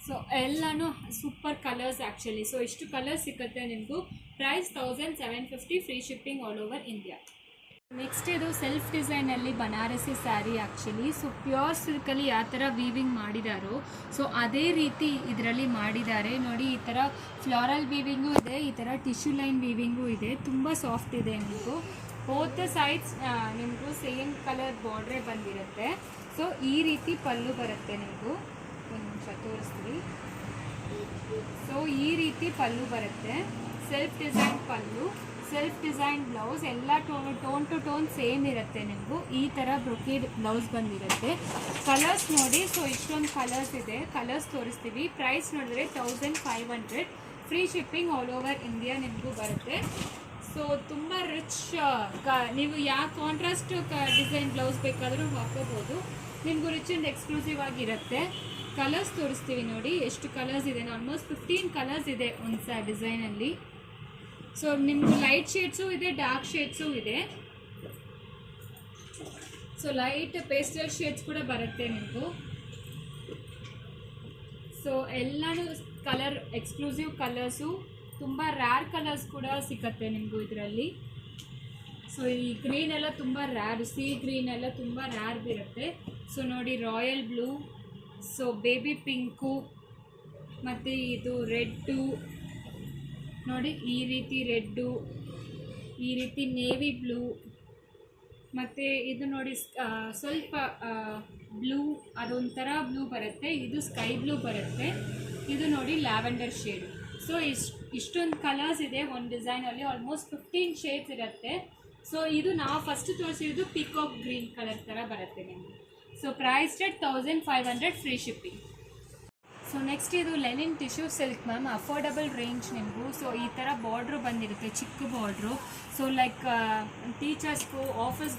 ಸೊ ಎಲ್ಲನೂ ಸೂಪರ್ ಕಲರ್ಸ್ ಆ್ಯಕ್ಚುಲಿ. ಸೊ ಇಷ್ಟು ಕಲರ್ಸ್ ಸಿಗುತ್ತೆ ನಿಮಗೂ. Price 1750, free shipping all over India. Next ಇದು ಸೆಲ್ಫ್ ಡಿಸೈನಲ್ಲಿ Banarasi sari actually. So pure ಸಿಲ್ಕಲ್ಲಿ ಯಾವ ಥರ ವೀವಿಂಗ್ ಮಾಡಿದಾರೋ ಸೊ ಅದೇ ರೀತಿ ಇದರಲ್ಲಿ ಮಾಡಿದ್ದಾರೆ ನೋಡಿ. ಈ ಥರ ಫ್ಲಾರಲ್ ವೀವಿಂಗು ಇದೆ, ಈ ಥರ ಟಿಶ್ಯೂ ಲೈನ್ ವೀವಿಂಗು ಇದೆ. ತುಂಬ ಸಾಫ್ಟ್ ಇದೆ ನಿಮಗೂ. ಬೋತ್ ಸೈಡ್ಸ್ ನಿಮಗೂ ಸೇಮ್ ಕಲರ್ ಬಾರ್ಡ್ರೇ ಬಂದಿರುತ್ತೆ. ಸೊ ಈ ರೀತಿ ಪಲ್ಲು ಬರುತ್ತೆ ನಿಮಗೂ. ಒಂದು ನಿಮಿಷ ತೋರಿಸ್ತೀವಿ. ಸೊ ಈ ರೀತಿ ಪಲ್ಲು ಬರುತ್ತೆ. ಸೆಲ್ಫ್ ಡಿಸೈನ್ ಪಲ್ಲು, ಸೆಲ್ಫ್ ಡಿಸೈನ್ ಬ್ಲೌಸ್, ಎಲ್ಲ ಟೋನ್ ಟು ಟೋನ್ ಸೇಮ್ ಇರುತ್ತೆ ನಿಮಗೂ. ಈ ಥರ ಬ್ರೊಕೇಡ್ ಬ್ಲೌಸ್ ಬಂದಿರುತ್ತೆ. ಕಲರ್ಸ್ ನೋಡಿ, ಸೊ ಇಷ್ಟೊಂದು ಕಲರ್ಸ್ ಇದೆ, ಕಲರ್ಸ್ ತೋರಿಸ್ತೀವಿ. ಪ್ರೈಸ್ ನೋಡಿದ್ರೆ 1500, free shipping all over India ನಿಮಗೂ ಬರುತ್ತೆ. ಸೊ ತುಂಬ ರಿಚ್, ನೀವು ಯಾವ ಕಾಂಟ್ರಾಸ್ಟ್ ಡಿಸೈನ್ ಬ್ಲೌಸ್ ಬೇಕಾದರೂ ಹಾಕೋಬೋದು. ನಿಮಗೂ ರಿಚ್ ಆ್ಯಂಡ್ ಎಕ್ಸ್ಕ್ಲೂಸಿವ್ ಆಗಿರುತ್ತೆ. ಕಲರ್ಸ್ ತೋರಿಸ್ತೀವಿ ನೋಡಿ ಎಷ್ಟು ಕಲರ್ಸ್ ಇದೆ. ಆಲ್ಮೋಸ್ಟ್ 15 ಕಲರ್ಸ್ ಇದೆ ಒಂದು ಡಿಸೈನಲ್ಲಿ. ಸೊ ನಿಮ್ಗೆ ಲೈಟ್ ಶೇಡ್ಸು ಇದೆ, ಡಾರ್ಕ್ ಶೇಡ್ಸು ಇದೆ. ಸೊ ಲೈಟ್ ಪೇಸ್ಟಲ್ ಶೇಡ್ಸ್ ಕೂಡ ಬರುತ್ತೆ ನಿಮಗೂ. ಸೊ ಎಲ್ಲನೂ ಕಲರ್ ಎಕ್ಸ್ಕ್ಲೂಸಿವ್ ಕಲರ್ಸು, ತುಂಬ ರ್ಯಾರ್ ಕಲರ್ಸ್ ಕೂಡ ಸಿಕ್ಕತ್ತೆ ನಿಮಗೂ ಇದರಲ್ಲಿ. ಸೊ ಈ ಗ್ರೀನ್ ಎಲ್ಲ ತುಂಬ ರ್ಯಾರ್, ಸಿ ಗ್ರೀನ್ ಎಲ್ಲ ತುಂಬ ರ್ಯಾರ್ ಇರುತ್ತೆ. ಸೊ ನೋಡಿ royal blue, so baby pink, ಮತ್ತು ಇದು ರೆಡ್ಡು ನೋಡಿ, ಈ ರೀತಿ ರೆಡ್ಡು, ಈ ರೀತಿ ನೇವಿ ಬ್ಲೂ, ಮತ್ತು ಇದು ನೋಡಿ ಸ್ವಲ್ಪ ಬ್ಲೂ, ಅದೊಂಥರ ಬ್ಲೂ ಬರುತ್ತೆ. ಇದು ಸ್ಕೈ ಬ್ಲೂ ಬರುತ್ತೆ. ಇದು ನೋಡಿ ಲ್ಯಾವೆಂಡರ್ ಶೇಡು. ಸೊ ಇಷ್ಟೊಂದು ಕಲರ್ಸ್ ಇದೆ ಒಂದು ಡಿಸೈನಲ್ಲಿ. ಆಲ್ಮೋಸ್ಟ್ 15 ಶೇಡ್ಸ್ ಇರುತ್ತೆ. ಸೊ ಇದು ನಾವು ಫಸ್ಟ್ ತೋರಿಸಿರೋದು ಪಿಕಾಕ್ ಗ್ರೀನ್ ಕಲರ್ ಥರ ಬರುತ್ತೆ ನಿಮಗೆ. So price rate 1500, free shipping. So next ಇದು linen tissue silk ma'am, affordable range ನಿಮಗೂ. ಸೊ ಈ ಥರ ಬಾರ್ಡ್ರು ಬಂದಿರುತ್ತೆ, ಚಿಕ್ಕ ಬಾರ್ಡ್ರು. ಸೊ ಲೈಕ್ ಟೀಚರ್ಸ್ಗೂ, ಆಫೀಸ್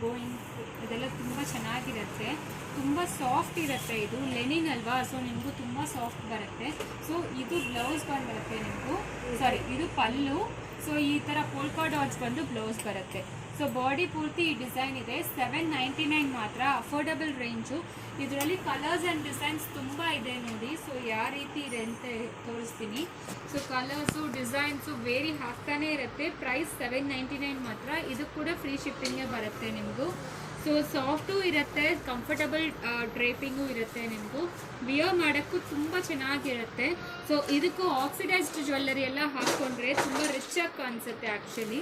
ಗೋಯಿಂಗ್ ಇದೆಲ್ಲ ತುಂಬ ಚೆನ್ನಾಗಿರುತ್ತೆ. ತುಂಬ ಸಾಫ್ಟ್ ಇರುತ್ತೆ. ಇದು ಲೆನಿನ್ ಅಲ್ವಾ, ಸೊ ನಿಮಗೂ ತುಂಬ ಸಾಫ್ಟ್ ಬರುತ್ತೆ. ಸೊ ಇದು ಬ್ಲೌಸ್ ಬಂದಿರುತ್ತೆ ನಿಮಗೂ, ಸಾರಿ ಇದು ಪಲ್ಲು. ಸೊ ಈ ಥರ ಪೋಲ್ಕಾ ಡಾಟ್ಸ್ ಬಂದು ಬ್ಲೌಸ್ ಬರುತ್ತೆ. ಸೊ ಬಾಡಿ ಪೂರ್ತಿ ಈ ಡಿಸೈನ್ ಇದೆ. 799 ಮಾತ್ರ, ಅಫೋರ್ಡಬಲ್ ರೇಂಜು. ಇದರಲ್ಲಿ ಕಲರ್ಸ್ ಆ್ಯಂಡ್ ಡಿಸೈನ್ಸ್ ತುಂಬ ಇದೆ ನೋಡಿ. ಸೊ ಯಾವ ರೀತಿ ಇದೆ ಅಂತ ತೋರಿಸ್ತೀನಿ. ಸೊ ಕಲರ್ಸು ಡಿಸೈನ್ಸು ವೇರಿ ಆಗ್ತಾನೇ ಇರುತ್ತೆ. ಪ್ರೈಸ್ 799 ಮಾತ್ರ. ಇದು ಕೂಡ ಫ್ರೀ ಶಿಪ್ಪಿಂಗೇ ಬರುತ್ತೆ ನಿಮಗೂ. ಸೊ ಸಾಫ್ಟು ಇರುತ್ತೆ, ಕಂಫರ್ಟಬಲ್ ಡ್ರೇಪಿಂಗು ಇರುತ್ತೆ ನಿಮಗೂ. ವಿಯರ್ ಮಾಡೋಕ್ಕೂ ತುಂಬ ಚೆನ್ನಾಗಿರುತ್ತೆ. ಸೊ ಇದಕ್ಕೂ ಆಕ್ಸಿಡೈಸ್ಡ್ ಜ್ಯುವೆಲ್ಲರಿ ಎಲ್ಲ ಹಾಕ್ಕೊಂಡ್ರೆ ತುಂಬ ರಿಚಾಗಿ ಕಾಣಿಸುತ್ತೆ ಆ್ಯಕ್ಚುಲಿ.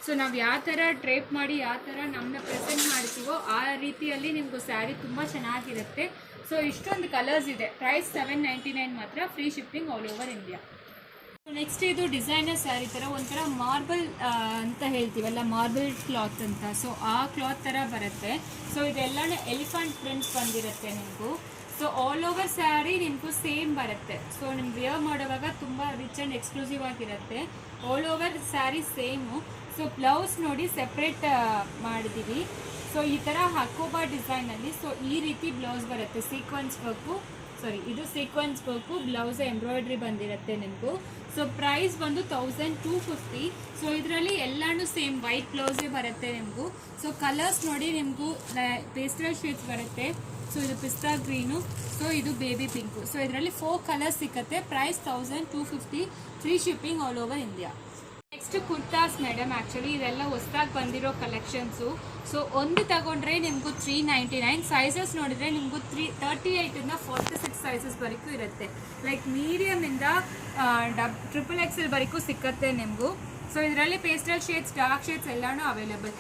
ಸೊ ನಾವು ಯಾವ ಥರ ಡ್ರೇಪ್ ಮಾಡಿ ಯಾವ ಥರ ನಮ್ಮನ್ನ ಪ್ರೆಸೆಂಟ್ ಮಾಡ್ತೀವೋ ಆ ರೀತಿಯಲ್ಲಿ ನಿಮಗೂ ಸ್ಯಾರಿ ತುಂಬ ಚೆನ್ನಾಗಿರುತ್ತೆ. ಸೊ ಇಷ್ಟೊಂದು ಕಲರ್ಸ್ ಇದೆ. ಪ್ರೈಸ್ 799 ಮಾತ್ರ, free shipping all over India. Next ಇದು ಡಿಸೈನರ್ ಸ್ಯಾರಿ ಥರ ಒಂಥರ ಮಾರ್ಬಲ್ ಅಂತ ಹೇಳ್ತೀವಲ್ಲ, ಮಾರ್ಬಲ್ ಕ್ಲಾತ್ ಅಂತ. ಸೊ ಆ ಕ್ಲಾತ್ ಥರ ಬರುತ್ತೆ. ಸೊ ಇದೆಲ್ಲನೂ ಎಲಿಫೆಂಟ್ ಪ್ರಿಂಟ್ಸ್ ಬಂದಿರುತ್ತೆ ನಿಮಗೂ. ಸೊ ಆಲ್ ಓವರ್ ಸ್ಯಾರಿ ನಿಮಗೂ ಸೇಮ್ ಬರುತ್ತೆ. ಸೊ ನಿಮ್ಗೆ ವೇರ್ ಮಾಡುವಾಗ ತುಂಬ ರಿಚ್ ಆ್ಯಂಡ್ ಎಕ್ಸ್ಕ್ಲೂಸಿವ್ ಆಗಿರುತ್ತೆ. All over sari same. So blouse ನೋಡಿ ಸೆಪ್ರೇಟ್ ಮಾಡಿದ್ದೀವಿ. ಸೊ ಈ ಥರ ಹಕೋಬಾ ಡಿಸೈನಲ್ಲಿ ಸೊ ಈ ರೀತಿ ಬ್ಲೌಸ್ ಬರುತ್ತೆ. ಇದು ಸೀಕ್ವೆನ್ಸ್ ವರ್ಕು ಬ್ಲೌಸ್ ಎಂಬ್ರಾಯ್ಡ್ರಿ ಬಂದಿರುತ್ತೆ ನಿಮಗೂ. ಸೊ ಪ್ರೈಸ್ ಬಂದು 1250. ಸೊ ಇದರಲ್ಲಿ ಎಲ್ಲಾನು ಸೇಮ್ ವೈಟ್ ಬ್ಲೌಸೇ ಬರುತ್ತೆ ನಿಮಗೂ. ಸೊ ಕಲರ್ಸ್ ನೋಡಿ ನಿಮಗೂ ಪೇಸ್ಟಲ್ ಶೇಡ್ಸ್ ಬರುತ್ತೆ. ಸೊ ಇದು ಪಿಸ್ತಾ ಗ್ರೀನು, ಸೊ ಇದು ಬೇಬಿ ಪಿಂಕು. ಸೊ ಇದರಲ್ಲಿ 4 ಕಲರ್ಸ್ ಸಿಗುತ್ತೆ. Price 1250, free shipping all over India. Next kurtas madam, actually ಇದೆಲ್ಲ ಹೊಸದಾಗಿ ಬಂದಿರೋ ಕಲೆಕ್ಷನ್ಸು. ಸೊ ಒಂದು ತಗೊಂಡ್ರೆ ನಿಮಗೂ 399. ಸೈಜಸ್ ನೋಡಿದರೆ ನಿಮಗೂ 38ಇಂದ 46 ಸೈಜಸ್ ವರೆಗೂ ಇರುತ್ತೆ. ಲೈಕ್ ಮೀಡಿಯಮಿಂದ XXL ವರೆಗೂ ಸಿಕ್ಕತ್ತೆ ನಿಮಗೂ. ಸೊ ಇದರಲ್ಲಿ ಪೇಸ್ಟಲ್ ಶೇಡ್ಸ್, ಡಾರ್ಕ್ ಶೇಡ್ಸ್ ಎಲ್ಲನೂ ಅವೈಲೇಬಲ್.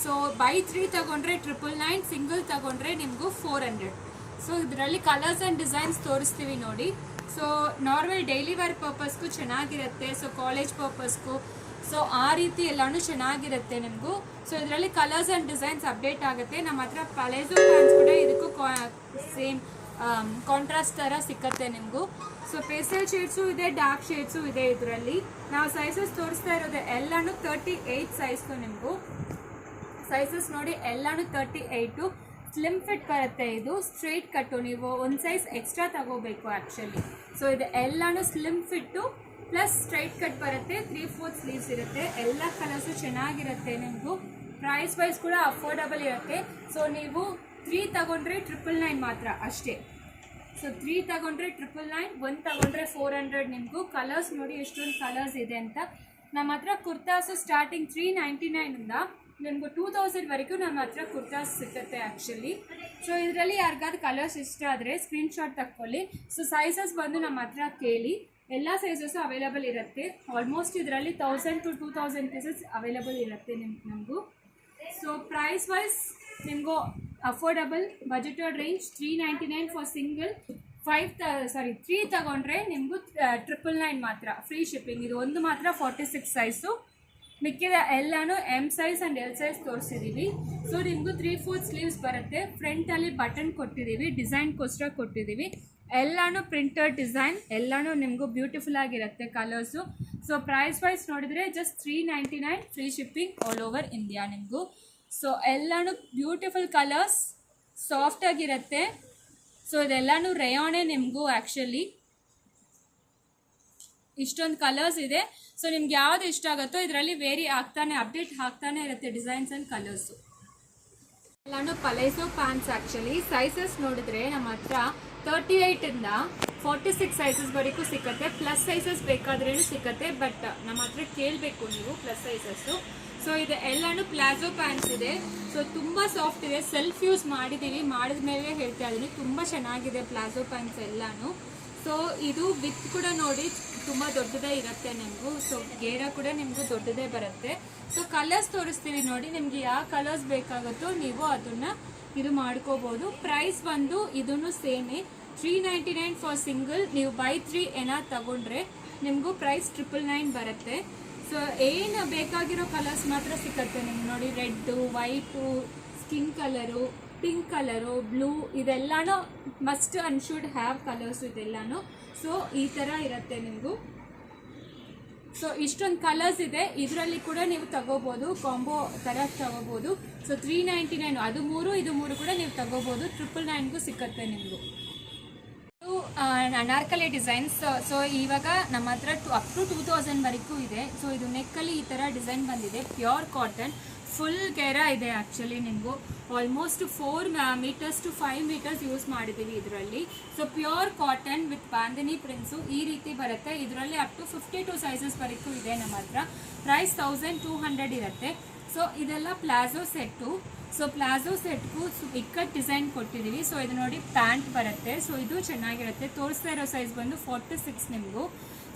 ಸೊ ಬೈ 3 ತಗೊಂಡ್ರೆ 999, ಸಿಂಗಲ್ ತಗೊಂಡ್ರೆ ನಿಮಗೂ 400. ಸೊ ಇದರಲ್ಲಿ ಕಲರ್ಸ್ ಆ್ಯಂಡ್ ಡಿಸೈನ್ಸ್ ತೋರಿಸ್ತೀವಿ ನೋಡಿ. ಸೊ ನಾರ್ಮಲ್ ಡೈಲಿ ವೇರ್ ಪರ್ಪಸ್ಗೂ ಚೆನ್ನಾಗಿರುತ್ತೆ. ಸೊ ಕಾಲೇಜ್ ಪರ್ಪಸ್ಗೂ ಸೊ ಆ ರೀತಿ ಎಲ್ಲನೂ ಚೆನ್ನಾಗಿರುತ್ತೆ ನಿಮಗೂ. ಸೊ ಇದರಲ್ಲಿ ಕಲರ್ಸ್ ಆ್ಯಂಡ್ ಡಿಸೈನ್ಸ್ ಅಪ್ಡೇಟ್ ಆಗುತ್ತೆ. ನಮ್ಮ ಹತ್ರ ಪಲೇಜೋ ಪ್ಯಾಂಟ್ಸ್ ಕೂಡ ಇದಕ್ಕೂ ಸೇಮ್ ಕಾಂಟ್ರಾಸ್ಟ್ ಥರ ಸಿಕ್ಕತ್ತೆ ನಿಮಗೂ. ಸೊ ಪೇಸ್ಟಲ್ ಶೇಡ್ಸು ಇದೆ, ಡಾರ್ಕ್ ಶೇಡ್ಸು ಇದೆ. ಇದರಲ್ಲಿ ನಾವು ಸೈಜಸ್ ತೋರಿಸ್ತಾ ಇರೋದು ಎಲ್ಲನೂ 38 ಸೈಜು. ನಿಮಗೂ ಸೈಜಸ್ ನೋಡಿ ಎಲ್ಲನೂ 38. ಸ್ಲಿಮ್ ಫಿಟ್ ಬರುತ್ತೆ. ಇದು ಸ್ಟ್ರೈಟ್ ಕಟ್ಟು, ನೀವು ಒಂದು ಸೈಜ್ ಎಕ್ಸ್ಟ್ರಾ ತಗೋಬೇಕು ಆ್ಯಕ್ಚುಲಿ. ಸೊ ಇದು ಎಲ್ಲನೂ slim fit plus straight cut ಬರುತ್ತೆ. 3/4 ಸ್ಲೀವ್ಸ್ ಇರುತ್ತೆ. ಎಲ್ಲ ಕಲರ್ಸು ಚೆನ್ನಾಗಿರುತ್ತೆ ನಿಮಗೂ. ಪ್ರೈಸ್ ವೈಸ್ ಕೂಡ ಅಫೋರ್ಡಬಲ್ ಇರುತ್ತೆ. ಸೊ ನೀವು 3 ತಗೊಂಡ್ರೆ 999 ಮಾತ್ರ ಅಷ್ಟೇ. ಸೊ 3 ತಗೊಂಡ್ರೆ 999, 1 ತಗೊಂಡ್ರೆ 400 ನಿಮಗೂ. ಕಲರ್ಸ್ ನೋಡಿ ಎಷ್ಟೊಂದು ಕಲರ್ಸ್ ಇದೆ ಅಂತ. ನಮ್ಮ ಹತ್ರ ಕುರ್ತಾಸು ಸ್ಟಾರ್ಟಿಂಗ್ 399ಇಂದ ನಿಮಗೂ 2000 ವರೆಗೂ ನಮ್ಮ ಹತ್ರ ಕುರ್ತಾಸ್ ಸಿಗುತ್ತೆ ಆ್ಯಕ್ಚುಲಿ. ಸೊ ಇದರಲ್ಲಿ ಯಾರಿಗಾದ್ರು ಕಲರ್ಸ್ ಇಷ್ಟ ಆದರೆ ಸ್ಕ್ರೀನ್ಶಾಟ್ ತಕ್ಕೊಳ್ಳಿ. ಸೊ ಸೈಜಸ್ ಬಂದು ನಮ್ಮ ಹತ್ರ ಕೇಳಿ, ಎಲ್ಲ ಸೈಜಸ್ಸು ಅವೈಲೇಬಲ್ ಇರುತ್ತೆ. ಆಲ್ಮೋಸ್ಟ್ ಇದರಲ್ಲಿ 1000 to 2000 ಪೀಸಸ್ ಅವೈಲೇಬಲ್ ಇರುತ್ತೆ ನಮಗೂ. ಸೊ ಪ್ರೈಸ್ ವೈಸ್ ನಿಮಗೂ affordable budgeted range 399 for single. 3 ತಗೊಂಡ್ರೆ ನಿಮಗೂ 999 ಮಾತ್ರ, ಫ್ರೀ ಶಿಪ್ಪಿಂಗ್. ಇದು ಒಂದು ಮಾತ್ರ 46 ಸೈಜು. ಮಿಕ್ಕಿದ ಎಲ್ಲನೂ M size and L size ತೋರಿಸಿದ್ದೀವಿ. ಸೊ ನಿಮಗೂ 3/4 ಸ್ಲೀವ್ಸ್ ಬರುತ್ತೆ. ಫ್ರಂಟಲ್ಲಿ ಬಟನ್ ಕೊಟ್ಟಿದ್ದೀವಿ, ಡಿಸೈನ್ಗೋಸ್ಕರ ಕೊಟ್ಟಿದ್ದೀವಿ. ಎಲ್ಲನೂ ಪ್ರಿಂಟೆಡ್ ಡಿಸೈನ್, ಎಲ್ಲನೂ ನಿಮಗೂ ಬ್ಯೂಟಿಫುಲ್ ಆಗಿರುತ್ತೆ ಕಲರ್ಸು. ಸೊ ಪ್ರೈಸ್ ವೈಸ್ ನೋಡಿದರೆ just 399, free shipping all over India ನಿಮಗೂ. ಸೊ ಎಲ್ಲನೂ ಬ್ಯೂಟಿಫುಲ್ ಕಲರ್ಸ್, ಸಾಫ್ಟಾಗಿರುತ್ತೆ. ಸೊ ಇದೆಲ್ಲನೂ ರೇಯಾನೇ ನಿಮಗೂ ಆ್ಯಕ್ಚುಲಿ. ಇಷ್ಟೊಂದು ಕಲರ್ಸ್ ಇದೆ. ಸೊ ನಿಮ್ಗೆ ಯಾವ್ದು ಇಷ್ಟ ಆಗುತ್ತೋ ಇದರಲ್ಲಿ ಅಪ್ಡೇಟ್ ಆಗ್ತಾನೆ ಇರುತ್ತೆ ಡಿಸೈನ್ಸ್ ಆ್ಯಂಡ್ ಕಲರ್ಸು. ಎಲ್ಲಾನು ಪಲೇಸೋ ಪ್ಯಾಂಟ್ಸ್ ಆ್ಯಕ್ಚುಲಿ. ಸೈಜಸ್ ನೋಡಿದ್ರೆ ನಮ್ಮ ಹತ್ರ 38ಇಂದ 46 ಸೈಜಸ್ ವರೆಗೂ ಸಿಕ್ಕತ್ತೆ. ಪ್ಲಸ್ ಸೈಜಸ್ ಬೇಕಾದ್ರೂ ಸಿಕ್ಕತ್ತೆ, ಬಟ್ ನಮ್ಮ ಹತ್ರ ಕೇಳಬೇಕು ನೀವು ಪ್ಲಸ್ ಸೈಜಸ್ಸು. ಸೊ ಇದು ಎಲ್ಲಾನು ಪ್ಲಾಜೋ ಪ್ಯಾಂಟ್ಸ್ ಇದೆ. ಸೊ ತುಂಬ ಸಾಫ್ಟ್ ಇದೆ. ಸೆಲ್ಫ್ ಯೂಸ್ ಮಾಡಿದ್ದೀವಿ, ಮಾಡಿದ ಮೇಲೆ ಹೇಳ್ತಾ ಇದ್ದೀನಿ. ತುಂಬ ಚೆನ್ನಾಗಿದೆ ಪ್ಲಾಜೋ ಪ್ಯಾಂಟ್ಸ್ ಎಲ್ಲಾನು. ಸೊ ಇದು ವಿತ್ ಕೂಡ ನೋಡಿ ತುಂಬ ದೊಡ್ಡದೇ ಇರುತ್ತೆ ನಿಮಗೂ. ಸೊ ಗೇರ ಕೂಡ ನಿಮಗೂ ದೊಡ್ಡದೇ ಬರುತ್ತೆ. ಸೊ ಕಲರ್ಸ್ ತೋರಿಸ್ತೀವಿ ನೋಡಿ. ನಿಮಗೆ ಯಾವ ಕಲರ್ಸ್ ಬೇಕಾಗುತ್ತೋ ನೀವು ಅದನ್ನು ಇದು ಮಾಡ್ಕೋಬೋದು. ಪ್ರೈಸ್ ಬಂದು ಇದೂ ಸೇಮೇ 399 ಫಾರ್ ಸಿಂಗಲ್. ನೀವು ಬೈ 3 ಏನಾದ್ರು ತಗೊಂಡ್ರೆ ನಿಮಗೂ ಪ್ರೈಸ್ 999 ಬರುತ್ತೆ. ಸೊ ಏನು ಬೇಕಾಗಿರೋ ಕಲರ್ಸ್ ಮಾತ್ರ ಸಿಕ್ಕತ್ತೆ ನಿಮ್ಗೆ ನೋಡಿ. Red, white, skin colour, pink colour, blue, ಇದೆಲ್ಲನೂ must and should have colours ಇದೆಲ್ಲನೂ. ಸೊ ಈ ಥರ ಇರುತ್ತೆ ನಿಮಗೂ. ಸೊ ಇಷ್ಟೊಂದು ಕಲರ್ಸ್ ಇದೆ. ಇದರಲ್ಲಿ ಕೂಡ ನೀವು ತಗೋಬೋದು, ಕಾಂಬೋ ಥರ ತಗೋಬೋದು. ಸೊ 399 ಅದು 3 ಇದು 3 ಕೂಡ ನೀವು ತಗೋಬೋದು. 999ಗೂ ಸಿಕ್ಕತ್ತೆ ನಿಮಗೂ. ಅನಾರ್ಕಲಿ ಡಿಸೈನ್ಸ್. ಸೊ ಇವಾಗ ನಮ್ಮ ಹತ್ರ ಅಪ್ ಟು 2000 ವರೆಗೂ ಇದೆ. ಸೊ ಇದು ನೆಕ್ಕಲ್ಲಿ ಈ ಥರ ಡಿಸೈನ್ ಬಂದಿದೆ. ಪ್ಯೂರ್ ಕಾಟನ್, ಫುಲ್ ಗೆರ ಇದೆ ಆ್ಯಕ್ಚುಲಿ. ನಿಮಗೂ almost 4 meters to 5 meters use ಮಾಡಿದ್ದೀವಿ ಇದರಲ್ಲಿ. So pure cotton with bandhani prints ಈ ರೀತಿ ಬರುತ್ತೆ. ಇದರಲ್ಲಿ ಅಪ್ ಟು 52 ಸೈಜಸ್ ವರೆಗೂ ಇದೆ ನಮ್ಮ ಹತ್ರ. ಪ್ರೈಸ್ 1200 ಇರುತ್ತೆ. ಸೊ ಇದೆಲ್ಲ ಪ್ಲಾಜೋ ಸೆಟ್ಟು. ಸೊ ಪ್ಲಾಜೋ ಸೆಟ್ಗೂ ಇಕ್ಕಟ್ ಡಿಸೈನ್ ಕೊಟ್ಟಿದ್ದೀವಿ. ಸೊ ಇದು ನೋಡಿ ಪ್ಯಾಂಟ್ ಬರುತ್ತೆ. ಸೊ ಇದು ಚೆನ್ನಾಗಿರುತ್ತೆ. ತೋರಿಸ್ತಾ ಇರೋ ಸೈಜ್ ಬಂದು 46 ನಿಮಗೂ.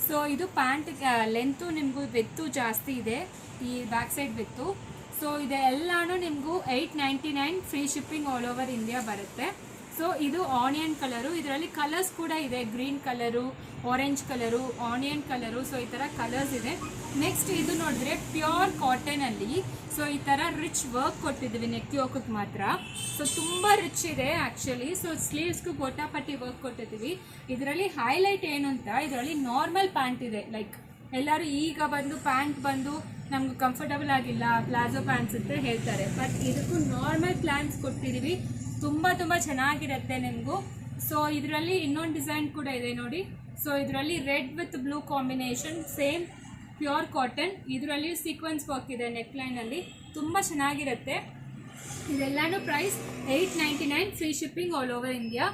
ಸೊ ಇದು ಪ್ಯಾಂಟ್ ಲೆಂತು ನಿಮಗೂ ವಿತ್ತು ಜಾಸ್ತಿ ಇದೆ, ಈ ಬ್ಯಾಕ್ ಸೈಡ್ ವಿತ್ತು. ಸೊ ಇದೆಲ್ಲಾನು ನಿಮಗೂ 899, free shipping all over India ಬರುತ್ತೆ. ಸೊ ಇದು ಆನಿಯನ್ ಕಲರು. ಇದರಲ್ಲಿ ಕಲರ್ಸ್ ಕೂಡ ಇದೆ. Green colour, orange colour, onion colour. So ಈ ಥರ ಕಲರ್ಸ್ ಇದೆ. ನೆಕ್ಸ್ಟ್ ಇದು ನೋಡಿದ್ರೆ ಪ್ಯೂರ್ ಕಾಟನ್ ಅಲ್ಲಿ ಸೊ ಈ ತರ ರಿಚ್ ವರ್ಕ್ ಕೊಟ್ಟಿದ್ದೀವಿ ನೆಕ್ ಯೋಕಕ್ಕೆ ಮಾತ್ರ. ಸೊ ತುಂಬಾ ರಿಚ್ ಇದೆ ಆಕ್ಚುಲಿ. ಸೊ ಸ್ಲೀವ್ಸ್ಗೂ ಗೋಟಾಪಟ್ಟಿ ವರ್ಕ್ ಕೊಟ್ಟಿದ್ದೀವಿ. ಇದರಲ್ಲಿ ಹೈಲೈಟ್ ಏನು ಅಂತ, ಇದರಲ್ಲಿ ನಾರ್ಮಲ್ ಪ್ಯಾಂಟ್ ಇದೆ. ಲೈಕ್ ಎಲ್ಲರೂ ಈಗ ಬಂದು ಪ್ಯಾಂಟ್ ಬಂದು ನಮ್ಗೆ ಕಂಫರ್ಟಬಲ್ ಆಗಿಲ್ಲ, ಪ್ಲಾಜೋ ಪ್ಯಾಂಟ್ಸ್ ಅಂತ ಹೇಳ್ತಾರೆ. ಬಟ್ ಇದಕ್ಕೂ ನಾರ್ಮಲ್ ಪ್ಲಾನ್ಸ್ ಕೊಟ್ಟಿದ್ದೀವಿ. ತುಂಬ ಚೆನ್ನಾಗಿರುತ್ತೆ ನಿಮಗೂ. ಸೊ ಇದರಲ್ಲಿ ಇನ್ನೊಂದು ಡಿಸೈನ್ ಕೂಡ ಇದೆ ನೋಡಿ. ಸೊ ಇದರಲ್ಲಿ red with blue combination, same pure cotton. ಇದರಲ್ಲಿ ಸೀಕ್ವೆನ್ಸ್ ವರ್ಕ್ ಇದೆ ನೆಕ್ ಲೈನಲ್ಲಿ, ತುಂಬ ಚೆನ್ನಾಗಿರುತ್ತೆ. ಇದೆಲ್ಲಾನು price 899, free shipping all over India.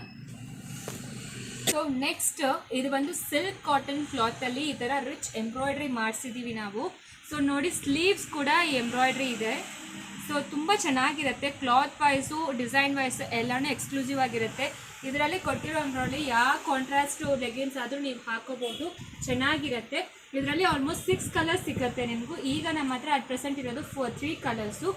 So next ಇದು ಬಂದು ಸಿಲ್ಕ್ ಕಾಟನ್ ಕ್ಲಾತಲ್ಲಿ ಈ ಥರ ರಿಚ್ ಎಂಬ್ರಾಯ್ಡ್ರಿ ಮಾಡಿಸಿದ್ದೀವಿ ನಾವು. ಸೊ ನೋಡಿ ಸ್ಲೀವ್ಸ್ ಕೂಡ ಎಂಬ್ರಾಯ್ಡ್ರಿ ಇದೆ. ಸೊ ತುಂಬ ಚೆನ್ನಾಗಿರುತ್ತೆ. ಕ್ಲಾತ್ ವೈಸು ಡಿಸೈನ್ ವೈಸು ಎಲ್ಲನೂ ಎಕ್ಸ್ಕ್ಲೂಸಿವ್ ಆಗಿರುತ್ತೆ. ಇದರಲ್ಲಿ ಕೊಟ್ಟಿರೋ ಎಂಬ್ರಾಯ್ಡ್ರಿ ಯಾವ ಕಾಂಟ್ರಾಸ್ಟ್ ಲೆಗಿನ್ಸ್ ಆದರೂ ನೀವು ಹಾಕೋಬೋದು, ಚೆನ್ನಾಗಿರುತ್ತೆ. ಇದರಲ್ಲಿ ಆಲ್ಮೋಸ್ಟ್ 6 ಕಲರ್ಸ್ ಸಿಗುತ್ತೆ ನಿಮಗೂ. ಈಗ ನಮ್ಮ ಹತ್ರ ಅಟ್ ಪ್ರೆಸೆಂಟ್ ಇರೋದು 3 ಕಲರ್ಸು.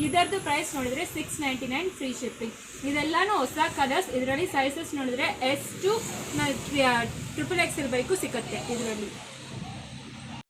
ಇದರದ್ದು ಪ್ರೈಸ್ ನೋಡಿದರೆ 699, ಫ್ರೀ ಶಿಪ್ಪಿಂಗ್. ಇದೆಲ್ಲನೂ ಹೊಸ ಕಲರ್ಸ್. ಇದರಲ್ಲಿ ಸೈಜಸ್ ನೋಡಿದರೆ S to XXL ವರೆಗೂ ಸಿಗುತ್ತೆ ಇದರಲ್ಲಿ.